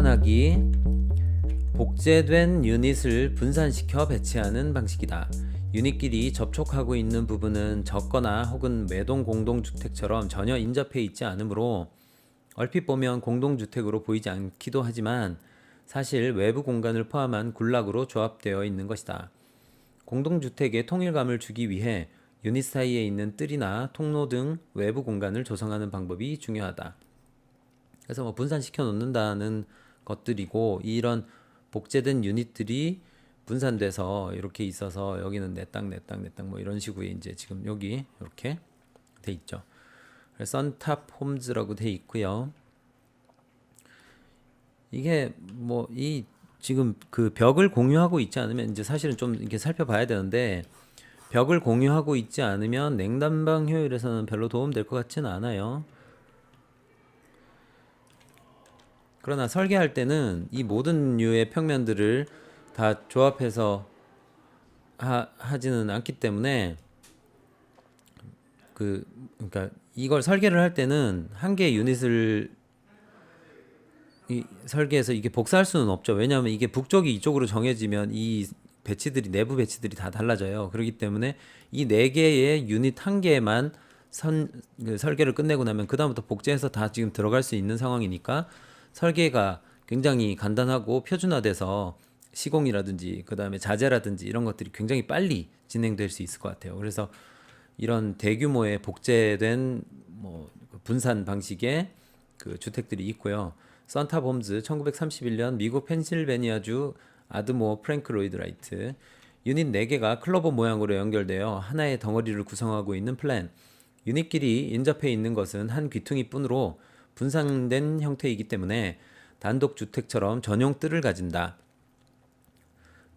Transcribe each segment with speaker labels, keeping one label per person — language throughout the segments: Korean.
Speaker 1: 분산하기, 복제된 유닛을 분산시켜 배치하는 방식이다. 유닛끼리 접촉하고 있는 부분은 적거나 혹은 매동 공동주택처럼 전혀 인접해 있지 않으므로 얼핏 보면 공동주택으로 보이지 않기도 하지만 사실 외부 공간을 포함한 군락으로 조합되어 있는 것이다. 공동주택에 통일감을 주기 위해 유닛 사이에 있는 뜰이나 통로 등 외부 공간을 조성하는 방법이 중요하다. 그래서 뭐 분산시켜 놓는다는 것들이고, 이런 복제된 유닛들이 분산돼서 이렇게 있어서 여기는 내 땅, 내 땅, 내 땅 뭐 이런 식으로 이제 지금 여기 이렇게 돼 있죠. 그래서 썬탑 홈즈라고 돼 있고요. 이게 뭐 이 지금 그 벽을 공유하고 있지 않으면 이제 사실은 좀 이렇게 살펴봐야 되는데, 벽을 공유하고 있지 않으면 냉난방 효율에서는 별로 도움될 것 같지는 않아요. 그러나 설계할 때는 이 모든 류의 평면들을 다 조합해서 하지는 않기 때문에 그러니까 이걸 설계를 할 때는 한 개의 유닛을 설계해서 이게 복사할 수는 없죠. 왜냐하면 이게 북쪽이 이쪽으로 정해지면 이 배치들이, 내부 배치들이 다 달라져요. 그렇기 때문에 이 네 개의 유닛 한 개만 설계를 끝내고 나면 그 다음부터 복제해서 다 지금 들어갈 수 있는 상황이니까 설계가 굉장히 간단하고 표준화돼서 시공이라든지 그 다음에 자재라든지 이런 것들이 굉장히 빨리 진행될 수 있을 것 같아요. 그래서 이런 대규모의 복제된 뭐 분산 방식의 그 주택들이 있고요. 썬탑 홈즈 1931년 미국 펜실베니아주 아드모 프랭크 로이드 라이트. 유닛 4개가 클로버 모양으로 연결되어 하나의 덩어리를 구성하고 있는 플랜. 유닛끼리 인접해 있는 것은 한 귀퉁이 뿐으로 분산된 형태이기 때문에 단독 주택처럼 전용 뜰을 가진다.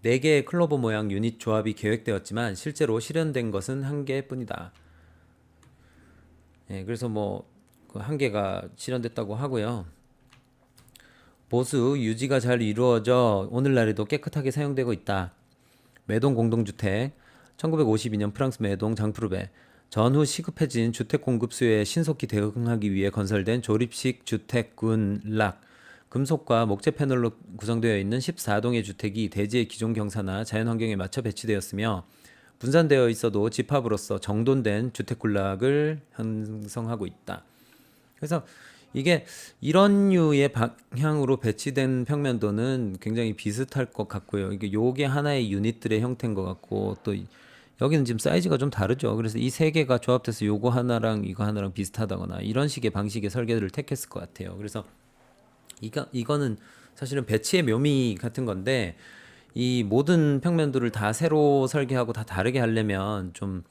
Speaker 1: 4개의 클로버 모양 유닛 조합이 계획되었지만 실제로 실현된 것은 한 개뿐이다. 그래서 뭐 한 개가 실현됐다고 하고요. 보수 유지가 잘 이루어져 오늘날에도 깨끗하게 사용되고 있다. 매동 공동주택 1952년 프랑스 매동 장프루베. 전후 시급해진 주택 공급 수요에 신속히 대응하기 위해 건설된 조립식 주택 군락. 금속과 목재 패널로 구성되어 있는 14동의 주택이 대지의 기존 경사나 자연환경에 맞춰 배치되었으며 분산되어 있어도 집합으로서 정돈된 주택 군락을 형성하고 있다. 그래서 이게 이런 류의 방향으로 배치된 평면도는 굉장히 비슷할 것 같고요. 이게 요게 하나의 유닛들의 형태인 것 같고, 또 여기는 지금 사이즈가 좀 다르죠. 그래서 이 세 개가 조합돼서 요거 하나랑 이거 하나랑 비슷하다거나 이런 식의 방식의 설계를 택했을 것 같아요. 그래서 이거는 사실은 배치의 묘미 같은 건데, 이 모든 평면도를 다 새로 설계하고 다 다르게 하려면 좀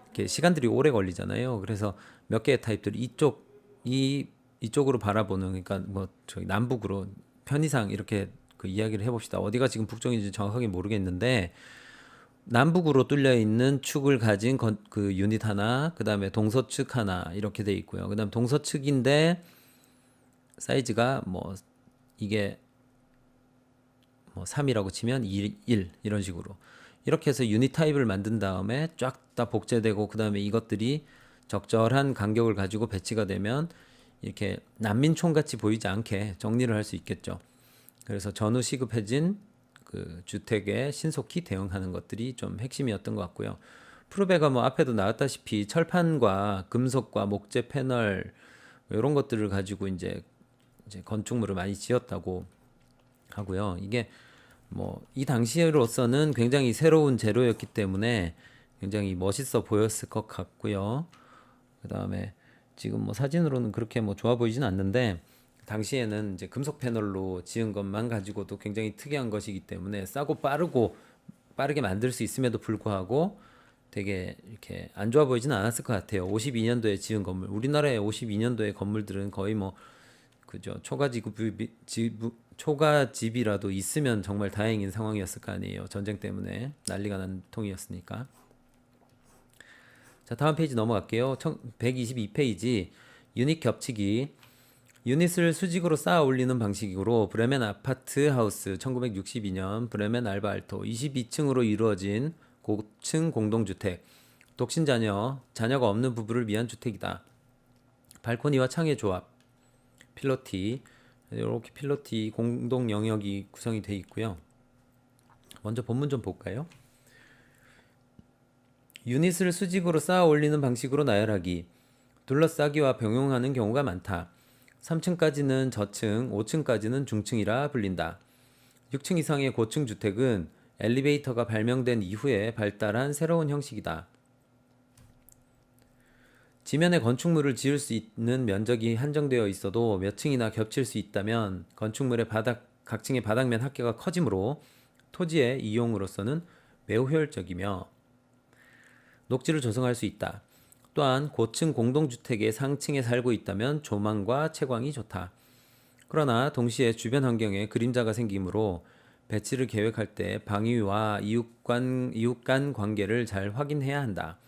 Speaker 1: 이렇게 시간들이 오래 걸리잖아요. 그래서 몇 개의 타입들 이쪽으로 바라보는, 그러니까 뭐 저기 남북으로 편의상 이렇게 그 이야기를 해봅시다. 어디가 지금 북쪽인지 정확하게 모르겠는데 남북으로 뚫려 있는 축을 가진 그 유닛 하나, 그 다음에 동서축 하나 이렇게 돼 있고요. 그 다음 동서축인데 사이즈가 뭐 이게 뭐 3이라고 치면 1 이런 식으로 이렇게 해서 유닛 타입을 만든 다음에 쫙 다 복제되고, 그 다음에 이것들이 적절한 간격을 가지고 배치가 되면 이렇게 난민총 같이 보이지 않게 정리를 할 수 있겠죠. 그래서 전후 시급해진 그 주택에 신속히 대응하는 것들이 좀 핵심이었던 것 같고요. 프루베가 뭐 앞에도 나왔다시피 철판과 금속과 목재 패널 이런 것들을 가지고 이제 건축물을 많이 지었다고 하고요. 이게 뭐 이 당시로서는 굉장히 새로운 재료였기 때문에 굉장히 멋있어 보였을 것 같고요. 그 다음에 지금 뭐 사진으로는 그렇게 뭐 좋아 보이진 않는데, 당시에는 이제 금속 패널로 지은 것만 가지고도 굉장히 특이한 것이기 때문에 싸고 빠르게 만들 수 있음에도 불구하고 되게 이렇게 안 좋아 보이진 않았을 것 같아요. 52년도에 지은 건물, 우리나라의 52년도의 건물들은 거의 뭐 그죠, 초가집이라도 있으면 정말 다행인 상황이었을 거 아니에요. 전쟁 때문에 난리가 난 통이었으니까. 자, 다음 페이지 넘어갈게요. 122페이지 유닛 겹치기. 유닛을 수직으로 쌓아 올리는 방식으로 브레멘 아파트 하우스 1962년 브레멘 알바 알토 22층으로 이루어진 고층 공동주택. 독신 자녀가 없는 부부를 위한 주택이다. 발코니와 창의 조합, 필로티, 이렇게 필로티 공동 영역이 구성이 돼 있고요. 먼저 본문 좀 볼까요? 유닛을 수직으로 쌓아 올리는 방식으로 나열하기. 둘러싸기와 병용하는 경우가 많다. 3층까지는 저층, 5층까지는 중층이라 불린다. 6층 이상의 고층 주택은 엘리베이터가 발명된 이후에 발달한 새로운 형식이다. 지면에 건축물을 지을 수 있는 면적이 한정되어 있어도 몇 층이나 겹칠 수 있다면 건축물의 각 층의 바닥면 합계가 커지므로 토지의 이용으로서는 매우 효율적이며 녹지를 조성할 수 있다. 또한 고층 공동주택의 상층에 살고 있다면 조망과 채광이 좋다. 그러나 동시에 주변 환경에 그림자가 생기므로 배치를 계획할 때 방위와 이웃 간 관계를 잘 확인해야 한다.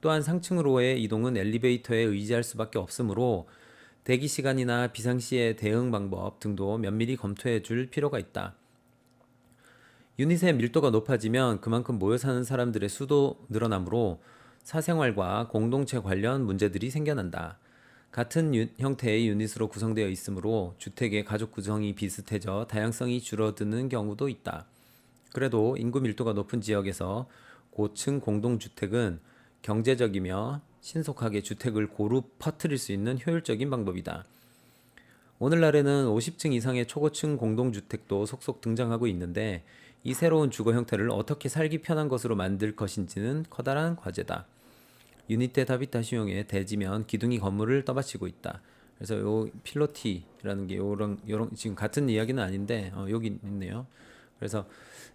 Speaker 1: 또한 상층으로의 이동은 엘리베이터에 의지할 수밖에 없으므로 대기 시간이나 비상시의 대응 방법 등도 면밀히 검토해 줄 필요가 있다. 유닛의 밀도가 높아지면 그만큼 모여 사는 사람들의 수도 늘어나므로 사생활과 공동체 관련 문제들이 생겨난다. 같은 형태의 유닛으로 구성되어 있으므로 주택의 가족 구성이 비슷해져 다양성이 줄어드는 경우도 있다. 그래도 인구 밀도가 높은 지역에서 고층 공동주택은 경제적이며 신속하게 주택을 고루 퍼뜨릴 수 있는 효율적인 방법이다. 오늘날에는 50층 이상의 초고층 공동주택도 속속 등장하고 있는데 이 새로운 주거 형태를 어떻게 살기 편한 것으로 만들 것인지는 커다란 과제다. 유니테 하비타시용의 대지면 기둥이 건물을 떠받치고 있다. 그래서 요 필로티라는 게 요런 지금 같은 이야기는 아닌데 여기 있네요. 그래서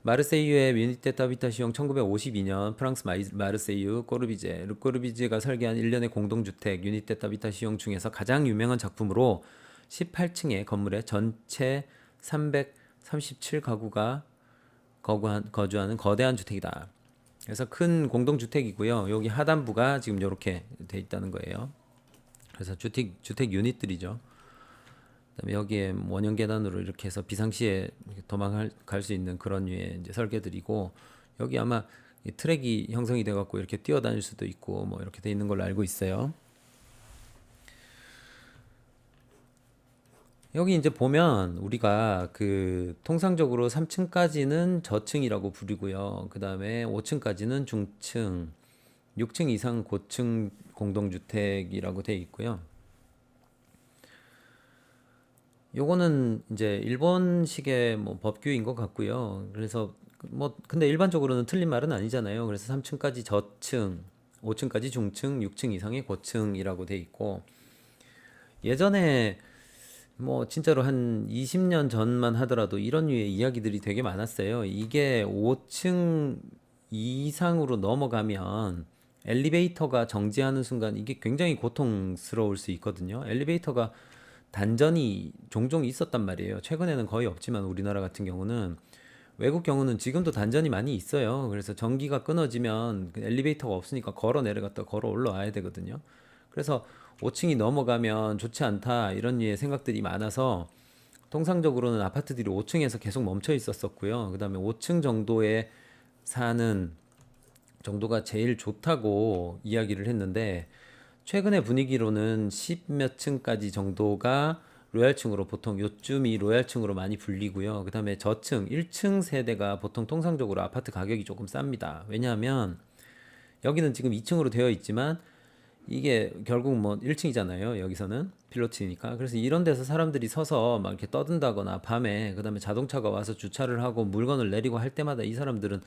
Speaker 1: 마르세유의 유니테 하비타시용 1952년 프랑스 마르세유 꼬르비제 르꼬르비제가 설계한 일련의 공동주택 유니테 하비타시용 중에서 가장 유명한 작품으로 18층의 건물에 전체 337가구가 거주하는 거대한 주택이다. 그래서 큰 공동주택이고요. 여기 하단부가 지금 이렇게 돼 있다는 거예요. 그래서 주택 유닛들이죠. 그다음에 여기에 원형 계단으로 이렇게 해서 비상시에 도망갈 수 있는 그런 류의 이제 설계들이고 여기 아마 트랙이 형성이 돼 갖고 이렇게 뛰어다닐 수도 있고 뭐 이렇게 돼 있는 걸로 알고 있어요. 여기 이제 보면 우리가 그 통상적으로 3층까지는 저층이라고 부르고요. 그 다음에 5층까지는 중층, 6층 이상 고층 공동주택이라고 돼 있고요. 요거는 이제 일본식의 뭐 법규인 것 같고요. 그래서 뭐 근데 일반적으로는 틀린 말은 아니잖아요. 그래서 3층까지 저층, 5층까지 중층, 6층 이상의 고층이라고 돼 있고 예전에 뭐 진짜로 한 20년 전만 하더라도 이런 류의 이야기들이 되게 많았어요. 이게 5층 이상으로 넘어가면 엘리베이터가 정지하는 순간 이게 굉장히 고통스러울 수 있거든요. 엘리베이터가 단전이 종종 있었단 말이에요. 최근에는 거의 없지만 우리나라 같은 경우는 외국 경우는 지금도 단전이 많이 있어요. 그래서 전기가 끊어지면 그 엘리베이터가 없으니까 걸어 내려갔다 걸어 올라와야 되거든요. 그래서 5층이 넘어가면 좋지 않다 이런 류의 생각들이 많아서 통상적으로는 아파트들이 5층에서 계속 멈춰 있었었고요. 그 다음에 5층 정도에 사는 정도가 제일 좋다고 이야기를 했는데 최근의 분위기로는 10 몇 층까지 정도가 로얄층으로 보통 요쯤이 로얄층으로 많이 불리고요. 그 다음에 저층 1층 세대가 보통 통상적으로 아파트 가격이 조금 쌉니다. 왜냐하면 여기는 지금 2층으로 되어 있지만 이게 결국 뭐 1층이잖아요. 여기서는 필로티니까. 그래서 이런 데서 사람들이 서서 막 이렇게 떠든다거나 밤에 그다음에 자동차가 와서 주차를 하고 물건을 내리고 할 때마다 이 사람들은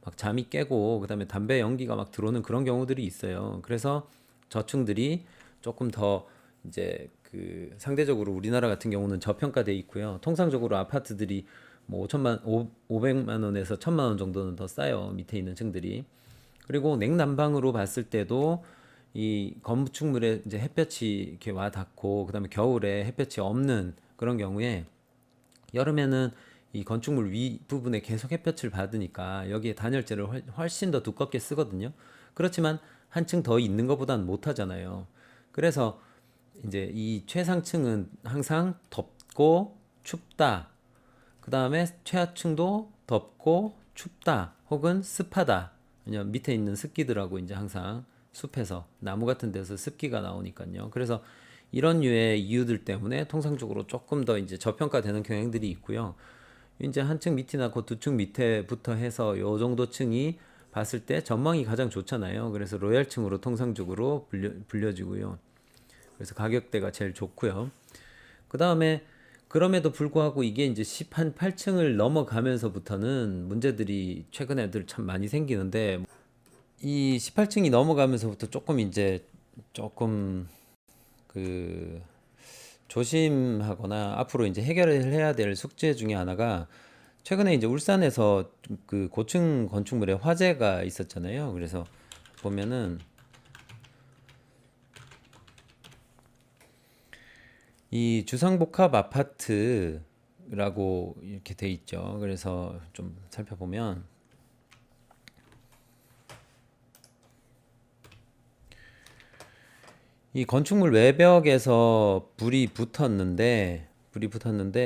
Speaker 1: 막 잠이 깨고 그다음에 담배 연기가 막 들어오는 그런 경우들이 있어요. 그래서 저층들이 조금 더 이제 그 상대적으로 우리나라 같은 경우는 저평가돼 있고요. 통상적으로 아파트들이 뭐 500만 원에서 1000만 원 정도는 더 싸요. 밑에 있는 층들이. 그리고 냉난방으로 봤을 때도 이 건축물에 이제 햇볕이 이렇게 와 닿고 그다음에 겨울에 햇볕이 없는 그런 경우에 여름에는 이 건축물 위 부분에 계속 햇볕을 받으니까 여기에 단열재를 훨씬 더 두껍게 쓰거든요. 그렇지만 한층 더 있는 것보다는 못 하잖아요. 그래서 이제 이 최상층은 항상 덥고 춥다. 그다음에 최하층도 덥고 춥다. 혹은 습하다. 왜냐면 밑에 있는 습기들하고 이제 항상 숲에서 나무 같은 데서 습기가 나오니까요. 그래서 이런 류의 이유들 때문에 통상적으로 조금 더 이제 저평가되는 경향들이 있고요. 이제 한 층 밑이나 그 두 층 밑에부터 해서 요 정도 층이 봤을 때 전망이 가장 좋잖아요. 그래서 로얄층으로 통상적으로 불려지고요. 그래서 가격대가 제일 좋고요. 그 다음에 그럼에도 불구하고 이게 이제 10한 8층을 넘어가면서부터는 문제들이 최근 애들 참 많이 생기는데, 이 18층이 넘어가면서부터 조금 이제 조금 그 조심하거나 앞으로 이제 해결을 해야 될 숙제 중에 하나가, 최근에 이제 울산에서 그 고층 건축물에 화재가 있었잖아요. 그래서 보면은 이 주상복합 아파트라고 이렇게 돼 있죠. 그래서 좀 살펴보면 이 건축물 외벽에서 불이 붙었는데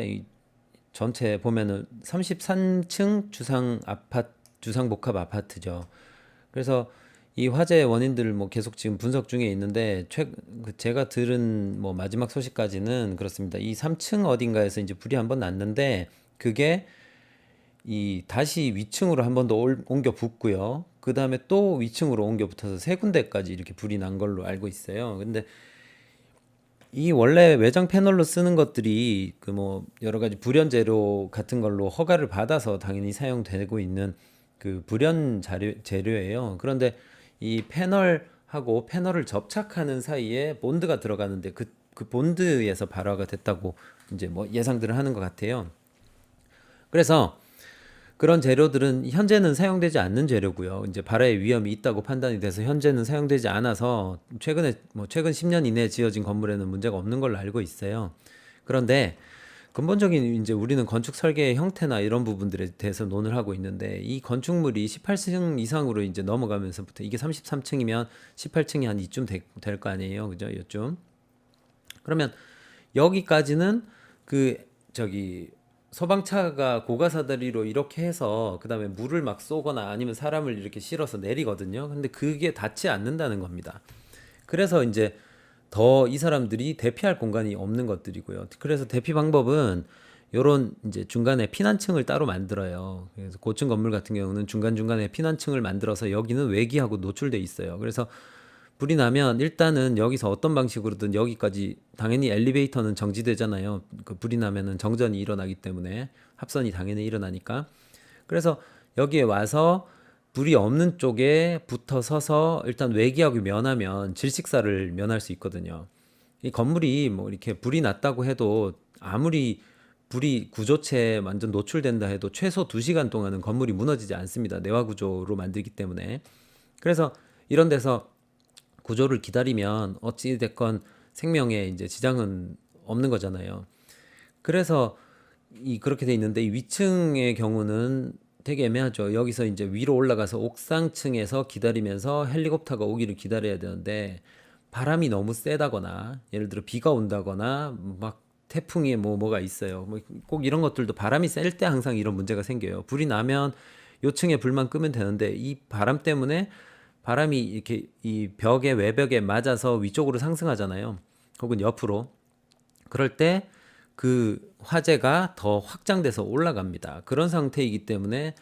Speaker 1: 이 전체 보면은 33층 주상복합 아파트죠. 그래서 이 화재의 원인들을 뭐 계속 지금 분석 중에 있는데, 제가 들은 뭐 마지막 소식까지는 그렇습니다. 이 3층 어딘가에서 이제 불이 한번 났는데, 그게 이 다시 위층으로 한 번 더 옮겨 붙고요. 그 다음에 또 위층으로 옮겨 붙어서 세 군데까지 이렇게 불이 난 걸로 알고 있어요. 근데 이 원래 외장 패널로 쓰는 것들이 그 뭐 여러 가지 불연 재료 같은 걸로 허가를 받아서 당연히 사용되고 있는 그 불연 재료예요. 그런데 이 패널하고 패널을 접착하는 사이에 본드가 들어가는데, 그 본드에서 발화가 됐다고 이제 뭐 예상들을 하는 것 같아요. 그래서 그런 재료들은 현재는 사용되지 않는 재료고요. 이제 발화의 위험이 있다고 판단이 돼서 현재는 사용되지 않아서 최근 10년 이내에 지어진 건물에는 문제가 없는 걸로 알고 있어요. 그런데 근본적인 이제 우리는 건축 설계의 형태나 이런 부분들에 대해서 논을 하고 있는데, 이 건축물이 18층 이상으로 이제 넘어가면서부터, 이게 33층이면 18층이 한 이쯤 될 거 아니에요. 그죠? 요쯤. 그러면 여기까지는 그 저기 소방차가 고가사다리로 이렇게 해서 그다음에 물을 막 쏘거나 아니면 사람을 이렇게 실어서 내리거든요. 근데 그게 닿지 않는다는 겁니다. 그래서 이제 더 이 사람들이 대피할 공간이 없는 것들이고요. 그래서 대피 방법은 요런 이제 중간에 피난층을 따로 만들어요. 그래서 고층 건물 같은 경우는 중간중간에 피난층을 만들어서 여기는 외기하고 노출돼 있어요. 그래서 불이 나면 일단은 여기서 어떤 방식으로든 여기까지, 당연히 엘리베이터는 정지되잖아요. 그 불이 나면은 정전이 일어나기 때문에 합선이 당연히 일어나니까. 그래서 여기에 와서 불이 없는 쪽에 붙어 서서 일단 외기하고 면하면 질식사를 면할 수 있거든요. 이 건물이 뭐 이렇게 불이 났다고 해도, 아무리 불이 구조체에 완전 노출된다 해도 최소 2시간 동안은 건물이 무너지지 않습니다. 내화 구조로 만들기 때문에. 그래서 이런 데서 구조를 기다리면 어찌 됐건 생명에 이제 지장은 없는 거잖아요. 그래서 그렇게 돼 있는데, 이 위층의 경우는 되게 애매하죠. 여기서 이제 위로 올라가서 옥상층에서 기다리면서 헬리콥터가 오기를 기다려야 되는데, 바람이 너무 세다거나 예를 들어 비가 온다거나 막 태풍이 뭐가 있어요. 뭐 꼭 이런 것들도 바람이 셀 때 항상 이런 문제가 생겨요. 불이 나면 요층에 불만 끄면 되는데, 이 바람 때문에 바람이 이렇게 이 벽의 외벽에 맞아서 위쪽으로 상승하잖아요. 혹은 옆으로. 그럴 때 그 화재가 더 확장돼서 올라갑니다. 그런 상태이기 때문에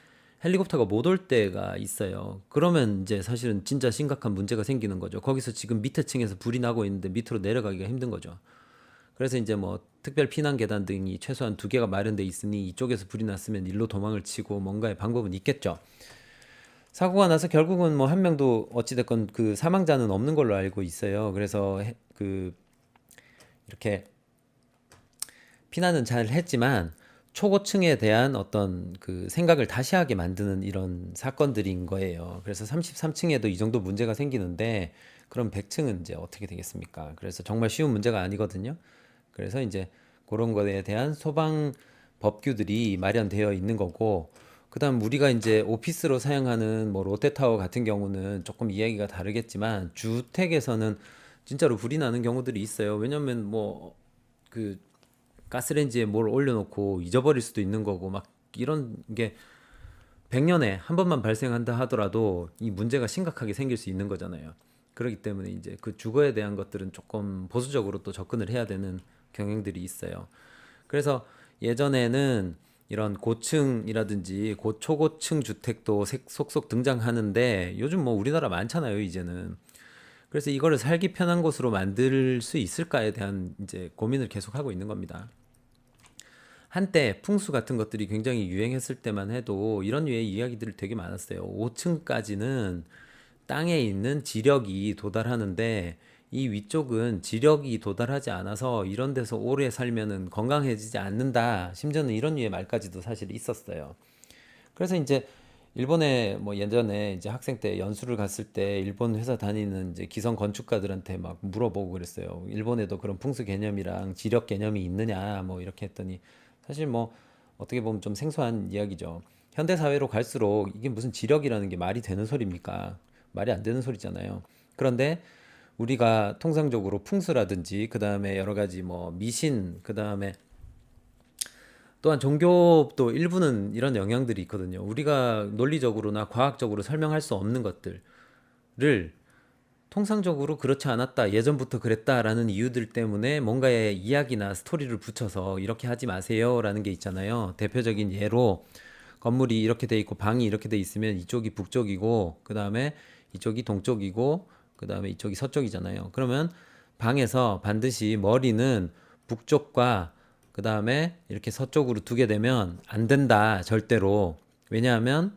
Speaker 1: 헬리콥터가 못 올 때가 있어요. 그러면 이제 사실은 진짜 심각한 문제가 생기는 거죠. 거기서 지금 밑에 층에서 불이 나고 있는데 밑으로 내려가기가 힘든 거죠. 그래서 이제 뭐 특별 피난 계단 등이 최소한 2개가 마련돼 있으니 이쪽에서 불이 났으면 일로 도망을 치고 뭔가의 방법은 있겠죠. 사고가 나서 결국은 뭐 한 명도 어찌됐건 그 사망자는 없는 걸로 알고 있어요. 그래서 그 이렇게 피난은 잘 했지만 초고층에 대한 어떤 그 생각을 다시 하게 만드는 이런 사건들인 거예요. 그래서 33층에도 이 정도 문제가 생기는데, 그럼 100층은 이제 어떻게 되겠습니까? 그래서 정말 쉬운 문제가 아니거든요. 그래서 이제 그런 거에 대한 소방 법규들이 마련되어 있는 거고, 그다음 우리가 이제 오피스로 사용하는 뭐 롯데타워 같은 경우는 조금 이야기가 다르겠지만, 주택에서는 진짜로 불이 나는 경우들이 있어요. 왜냐면 뭐 그 가스레인지에 뭘 올려놓고 잊어버릴 수도 있는 거고, 막 이런 게 100년에 한 번만 발생한다 하더라도 이 문제가 심각하게 생길 수 있는 거잖아요. 그렇기 때문에 이제 그 주거에 대한 것들은 조금 보수적으로 또 접근을 해야 되는 경향들이 있어요. 그래서 예전에는 이런 고층이라든지 초고층 주택도 속속 등장하는데 요즘 뭐 우리나라 많잖아요, 이제는. 그래서 이거를 살기 편한 곳으로 만들 수 있을까에 대한 이제 고민을 계속하고 있는 겁니다. 한때 풍수 같은 것들이 굉장히 유행했을 때만 해도 이런 류의 이야기들이 되게 많았어요. 5층까지는 땅에 있는 지력이 도달하는데 이 위쪽은 지력이 도달하지 않아서 이런 데서 오래 살면은 건강해지지 않는다. 심지어는 이런 류의 말까지도 사실 있었어요. 그래서 이제 일본에 뭐 예전에 이제 학생 때 연수를 갔을 때 일본 회사 다니는 이제 기성 건축가들한테 막 물어보고 그랬어요. 일본에도 그런 풍수 개념이랑 지력 개념이 있느냐 뭐 이렇게 했더니 사실 뭐 어떻게 보면 좀 생소한 이야기죠. 현대 사회로 갈수록 이게 무슨 지력이라는 게 말이 되는 소리입니까? 말이 안 되는 소리잖아요. 그런데 우리가 통상적으로 풍수라든지 그 다음에 여러 가지 뭐 미신 그 다음에 또한 종교도 일부는 이런 영향들이 있거든요. 우리가 논리적으로나 과학적으로 설명할 수 없는 것들을 통상적으로 그렇지 않았다, 예전부터 그랬다라는 이유들 때문에 뭔가의 이야기나 스토리를 붙여서 이렇게 하지 마세요라는 게 있잖아요. 대표적인 예로 건물이 이렇게 돼 있고 방이 이렇게 돼 있으면 이쪽이 북쪽이고 그 다음에 이쪽이 동쪽이고 그 다음에 이쪽이 서쪽이잖아요. 그러면 방에서 반드시 머리는 북쪽과 그 다음에 이렇게 서쪽으로 두게 되면 안 된다, 절대로. 왜냐하면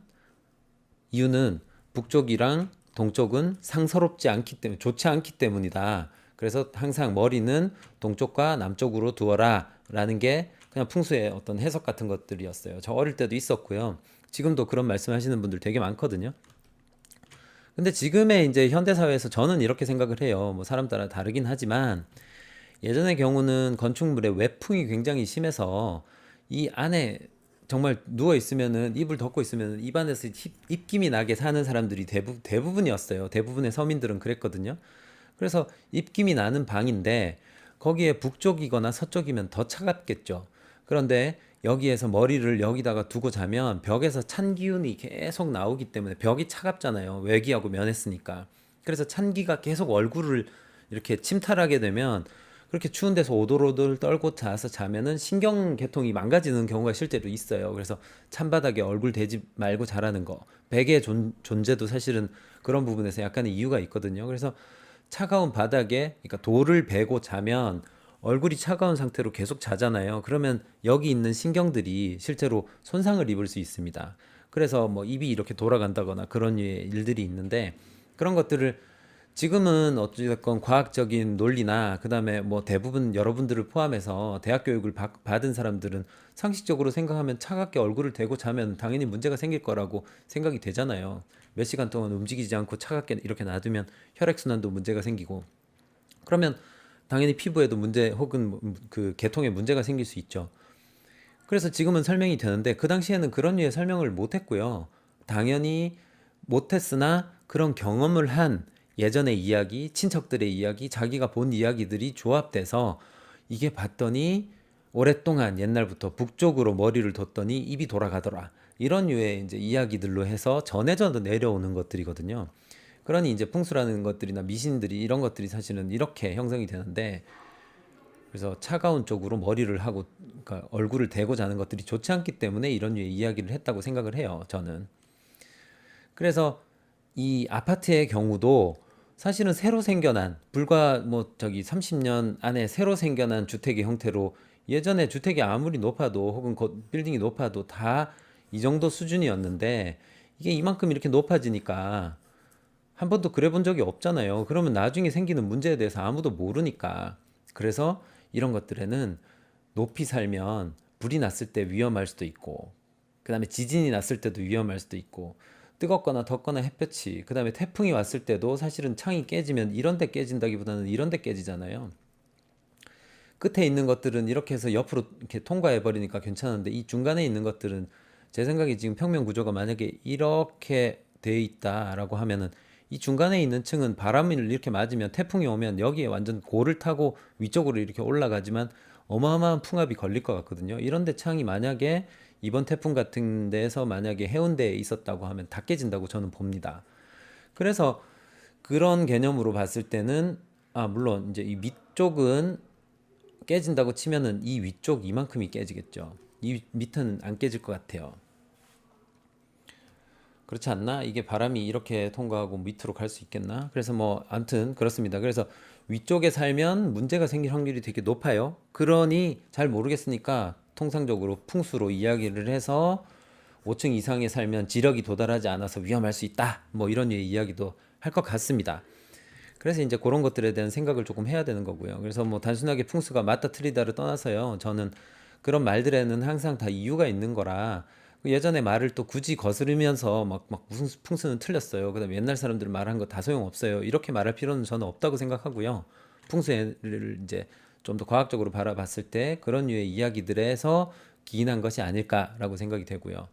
Speaker 1: 이유는 북쪽이랑 동쪽은 상서롭지 않기 때문에, 좋지 않기 때문이다. 그래서 항상 머리는 동쪽과 남쪽으로 두어라 라는 게 그냥 풍수의 어떤 해석 같은 것들이었어요. 저 어릴 때도 있었고요. 지금도 그런 말씀 하시는 분들 되게 많거든요. 근데 지금의 이제 현대사회에서 저는 이렇게 생각을 해요. 뭐 사람 따라 다르긴 하지만 예전의 경우는 건축물의 외풍이 굉장히 심해서 이 안에 정말 누워 있으면은 이불 덮고 있으면은 입안에서 입김이 나게 사는 사람들이 대부분이었어요. 대부분의 서민들은 그랬거든요. 그래서 입김이 나는 방인데 거기에 북쪽이거나 서쪽이면 더 차갑겠죠. 그런데 여기에서 머리를 여기다가 두고 자면 벽에서 찬 기운이 계속 나오기 때문에 벽이 차갑잖아요. 외기하고 면했으니까. 그래서 찬기가 계속 얼굴을 이렇게 침탈하게 되면 그렇게 추운 데서 오돌오돌 떨고 자서 자면은 신경계통이 망가지는 경우가 실제로 있어요. 그래서 찬바닥에 얼굴 대지 말고 자라는 거. 베개의 존재도 사실은 그런 부분에서 약간의 이유가 있거든요. 그래서 차가운 바닥에, 그러니까 돌을 베고 자면 얼굴이 차가운 상태로 계속 자잖아요. 그러면 여기 있는 신경들이 실제로 손상을 입을 수 있습니다. 그래서 뭐 입이 이렇게 돌아간다거나 그런 류의 일들이 있는데 그런 것들을 지금은 어찌됐건 과학적인 논리나 그다음에 뭐 대부분 여러분들을 포함해서 대학 교육을 받은 사람들은 상식적으로 생각하면 차갑게 얼굴을 대고 자면 당연히 문제가 생길 거라고 생각이 되잖아요. 몇 시간 동안 움직이지 않고 차갑게 이렇게 놔두면 혈액순환도 문제가 생기고 그러면 당연히 피부에도 문제 혹은 그 계통에 문제가 생길 수 있죠. 그래서 지금은 설명이 되는데 그 당시에는 그런 류의 설명을 못 했고요. 당연히 못 했으나 그런 경험을 한 예전의 이야기, 친척들의 이야기, 자기가 본 이야기들이 조합돼서 이게 봤더니 오랫동안 옛날부터 북쪽으로 머리를 뒀더니 입이 돌아가더라. 이런 류의 이제 이야기들로 해서 전해져 내려오는 것들이거든요. 그러니 이제 풍수라는 것들이나 미신들이 이런 것들이 사실은 이렇게 형성이 되는데 그래서 차가운 쪽으로 머리를 하고 그러니까 얼굴을 대고 자는 것들이 좋지 않기 때문에 이런 류의 이야기를 했다고 생각을 해요. 저는. 그래서 이 아파트의 경우도 사실은 새로 생겨난 불과 뭐 저기 30년 안에 새로 생겨난 주택의 형태로 예전에 주택이 아무리 높아도 혹은 빌딩이 높아도 다 이 정도 수준이었는데 이게 이만큼 이렇게 높아지니까 한 번도 그래 본 적이 없잖아요. 그러면 나중에 생기는 문제에 대해서 아무도 모르니까. 그래서 이런 것들에는 높이 살면 불이 났을 때 위험할 수도 있고, 그 다음에 지진이 났을 때도 위험할 수도 있고, 뜨겁거나 덥거나 햇볕이, 그 다음에 태풍이 왔을 때도 사실은 창이 깨지면 이런 데 깨진다기보다는 이런 데 깨지잖아요. 끝에 있는 것들은 이렇게 해서 옆으로 이렇게 통과해 버리니까 괜찮은데 이 중간에 있는 것들은 제 생각에 지금 평면 구조가 만약에 이렇게 돼 있다라고 하면은 이 중간에 있는 층은 바람을 이렇게 맞으면 태풍이 오면 여기에 완전 골을 타고 위쪽으로 이렇게 올라가지만 어마어마한 풍압이 걸릴 것 같거든요. 이런데 창이 만약에 이번 태풍 같은 데에서 만약에 해운대에 있었다고 하면 다 깨진다고 저는 봅니다. 그래서 그런 개념으로 봤을 때는 물론 이제 이 밑쪽은 깨진다고 치면은 이 위쪽 이만큼이 깨지겠죠. 이 밑은 안 깨질 것 같아요. 그렇지 않나? 이게 바람이 이렇게 통과하고 밑으로 갈 수 있겠나? 그래서 뭐 아무튼 그렇습니다. 그래서 위쪽에 살면 문제가 생길 확률이 되게 높아요. 그러니 잘 모르겠으니까 통상적으로 풍수로 이야기를 해서 5층 이상에 살면 지력이 도달하지 않아서 위험할 수 있다. 뭐 이런 류의 이야기도 할 것 같습니다. 그래서 이제 그런 것들에 대한 생각을 조금 해야 되는 거고요. 그래서 뭐 단순하게 풍수가 맞다 틀리다를 떠나서요. 저는 그런 말들에는 항상 다 이유가 있는 거라 예전에 말을 또 굳이 거스르면서 막 무슨 풍수는 틀렸어요. 그다음에 옛날 사람들 말한 거 다 소용없어요. 이렇게 말할 필요는 저는 없다고 생각하고요. 풍수를 이제 좀 더 과학적으로 바라봤을 때 그런 류의 이야기들에서 기인한 것이 아닐까라고 생각이 되고요.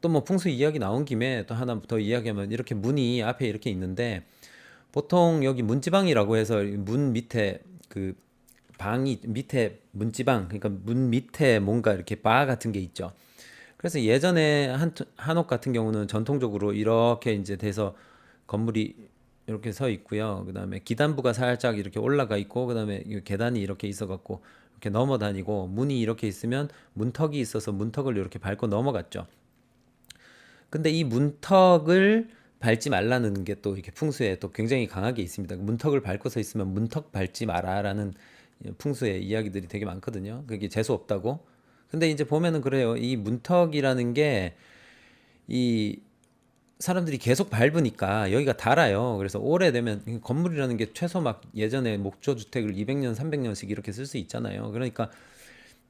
Speaker 1: 또 뭐 풍수 이야기 나온 김에 또 하나 더 이야기하면 이렇게 문이 앞에 이렇게 있는데 보통 여기 문지방이라고 해서 문 밑에 그 방이 밑에 문지방 그러니까 문 밑에 뭔가 이렇게 바 같은 게 있죠. 그래서 예전에 한옥 같은 경우는 전통적으로 이렇게 이제 돼서 건물이 이렇게 서 있고요. 그다음에 기단부가 살짝 이렇게 올라가 있고 그다음에 이 계단이 이렇게 있어 갖고 이렇게 넘어 다니고 문이 이렇게 있으면 문턱이 있어서 문턱을 이렇게 밟고 넘어갔죠. 근데 이 문턱을 밟지 말라는 게 또 이렇게 풍수에 또 굉장히 강하게 있습니다. 문턱을 밟고 서 있으면 문턱 밟지 마라라는 풍수의 이야기들이 되게 많거든요. 그게 재수 없다고. 근데 이제 보면은 그래요. 이 문턱이라는 게 이 사람들이 계속 밟으니까 여기가 닳아요. 그래서 오래되면 건물이라는 게 최소 막 예전에 목조 주택을 200년, 300년씩 이렇게 쓸 수 있잖아요. 그러니까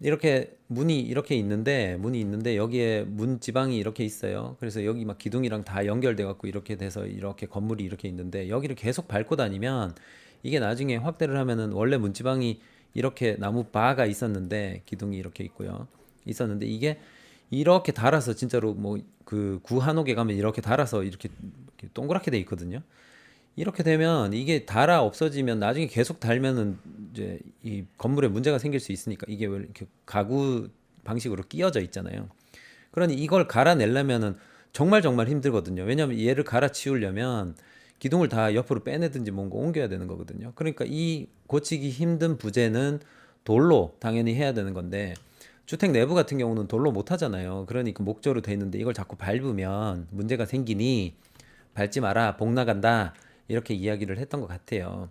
Speaker 1: 이렇게 문이 있는데 여기에 문 지방이 이렇게 있어요. 그래서 여기 막 기둥이랑 다 연결돼 갖고 이렇게 돼서 이렇게 건물이 이렇게 있는데 여기를 계속 밟고 다니면 이게 나중에 확대를 하면은 원래 문 지방이 이렇게 나무 바가 있었는데 기둥이 이렇게 있고요. 있었는데 이게 이렇게 달아서 진짜로 뭐 그 구한옥에 가면 이렇게 달아서 이렇게 동그랗게 돼 있거든요. 이렇게 되면 이게 닳아 없어지면 나중에 계속 달면은 이제 이 건물에 문제가 생길 수 있으니까 이게 왜 이렇게 가구 방식으로 끼어져 있잖아요. 그러니 이걸 갈아내려면은 정말 정말 힘들거든요. 왜냐하면 얘를 갈아치우려면 기둥을 다 옆으로 빼내든지 뭔가 옮겨야 되는 거거든요. 그러니까 이 고치기 힘든 부재는 돌로 당연히 해야 되는 건데 주택 내부 같은 경우는 돌로 못 하잖아요. 그러니까 목조로 돼 있는데 이걸 자꾸 밟으면 문제가 생기니 밟지 마라, 복 나간다. 이렇게 이야기를 했던 것 같아요.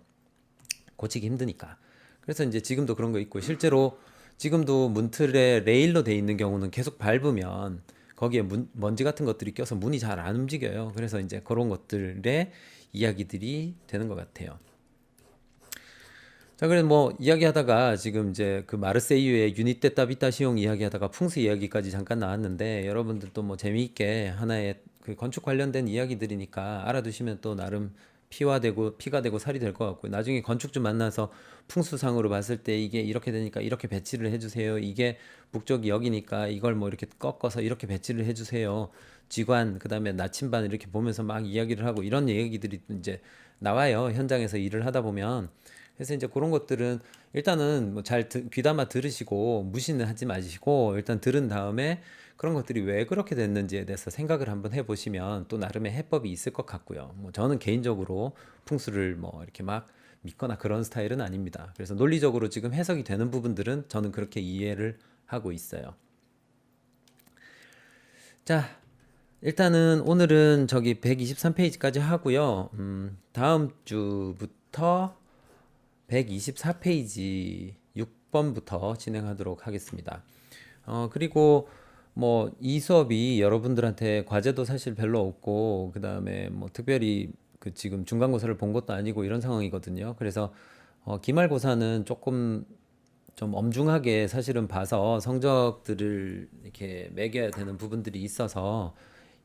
Speaker 1: 고치기 힘드니까. 그래서 이제 지금도 그런 거 있고 실제로 지금도 문틀에 레일로 돼 있는 경우는 계속 밟으면 거기에 먼지 같은 것들이 껴서 문이 잘 안 움직여요. 그래서 이제 그런 것들의 이야기들이 되는 것 같아요. 자, 그래서 뭐 이야기하다가 지금 이제 그 마르세유의 유니떼 따비타시옹 이야기하다가 풍수 이야기까지 잠깐 나왔는데 여러분들도 뭐 재미있게 하나의 그 건축 관련된 이야기들이니까 알아두시면 또 나름 피가 되고 살이 될 것 같고요. 나중에 건축주 만나서 풍수상으로 봤을 때 이게 이렇게 되니까 이렇게 배치를 해주세요. 이게 북쪽이 여기니까 이걸 뭐 이렇게 꺾어서 이렇게 배치를 해주세요. 지관 그다음에 나침반 이렇게 보면서 막 이야기를 하고 이런 얘기들이 이제 나와요. 현장에서 일을 하다 보면. 그래서 이제 그런 것들은 일단은 뭐 잘 귀담아 들으시고 무시는 하지 마시고 일단 들은 다음에 그런 것들이 왜 그렇게 됐는지에 대해서 생각을 한번 해보시면 또 나름의 해법이 있을 것 같고요. 뭐 저는 개인적으로 풍수를 뭐 이렇게 막 믿거나 그런 스타일은 아닙니다. 그래서 논리적으로 지금 해석이 되는 부분들은 저는 그렇게 이해를 하고 있어요. 자, 일단은 오늘은 저기 123페이지까지 하고요. 다음 주부터 124페이지 6번부터 진행하도록 하겠습니다. 그리고 뭐 이 수업이 여러분들한테 과제도 사실 별로 없고 그다음에 뭐 특별히 그 지금 중간고사를 본 것도 아니고 이런 상황이거든요. 그래서 기말고사는 조금 좀 엄중하게 사실은 봐서 성적들을 이렇게 매겨야 되는 부분들이 있어서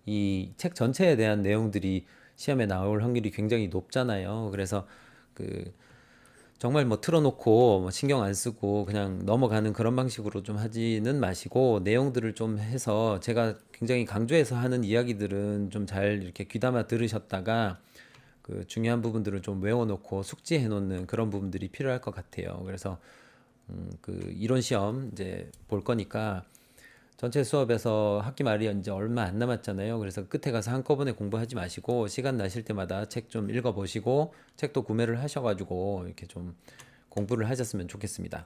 Speaker 1: 이 책 전체에 대한 내용들이 시험에 나올 확률이 굉장히 높잖아요. 그래서 그 정말 뭐 틀어놓고 뭐 신경 안 쓰고 그냥 넘어가는 그런 방식으로 좀 하지는 마시고 내용들을 좀 해서 제가 굉장히 강조해서 하는 이야기들은 좀 잘 이렇게 귀담아 들으셨다가 그 중요한 부분들을 좀 외워놓고 숙지해 놓는 그런 부분들이 필요할 것 같아요. 그래서 그 이론 시험 이제 볼 거니까 전체 수업에서 학기 말이 이제 얼마 안 남았잖아요. 그래서 끝에 가서 한꺼번에 공부하지 마시고 시간 나실 때마다 책 좀 읽어보시고 책도 구매를 하셔가지고 이렇게 좀 공부를 하셨으면 좋겠습니다.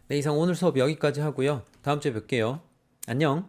Speaker 1: 네, 이상 오늘 수업 여기까지 하고요. 다음 주에 뵐게요. 안녕.